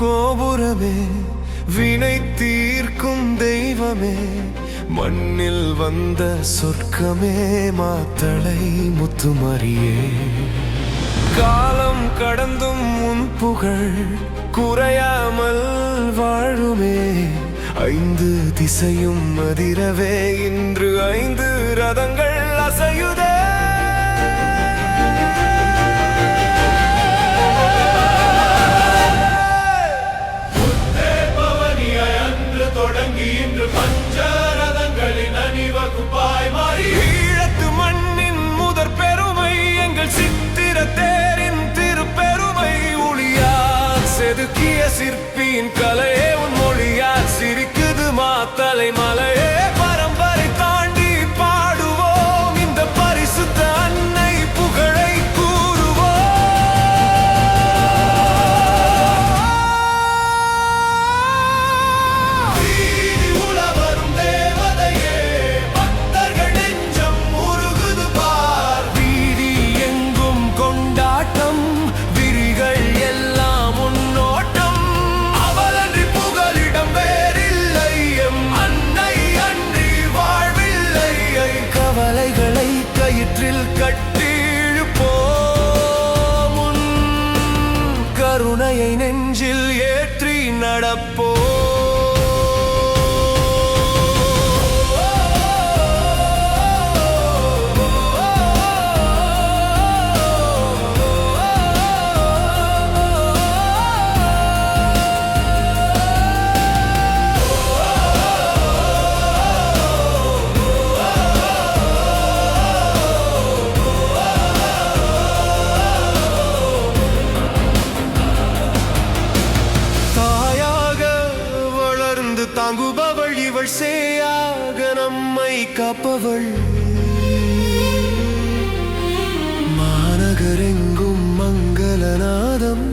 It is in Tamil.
கோபுரமே, வினை தீர்க்கும் தெய்வமே, மண்ணில் வந்த சொர்க்கமே, மாத்தளை முத்துமாரியே. காலம் கடந்தும் உன் புகழ் குறையாமல் வாழுமே, 5 திசையும் அதிரவே இன்று 5 ரதங்கள் அசையுதே. தொடங்கி இன்று பஞ்சரதங்களின் அணிவகுப்பாய் மாறி ஈழத்து மண்ணின் முதற் பெருமை, எங்கள் சித்திர தேரின் திருப்பெருமை. ஒளியால் செதுக்கிய சிற்பியின் கலையே, உன் மொழியால் சிரிக்குது மாத்தளை மலையே. பரம்பரை தாண்டி பாடுவோம் இந்த பரிசுத்த அன்னை புகழை கூறுவோம். கருணையை நெஞ்சில் ஏற்றி நடப்போ. தாங்குபவள் இவள், சேயாக நம்மை காப்பவள். மாநகரெங்கும் மங்களநாதம்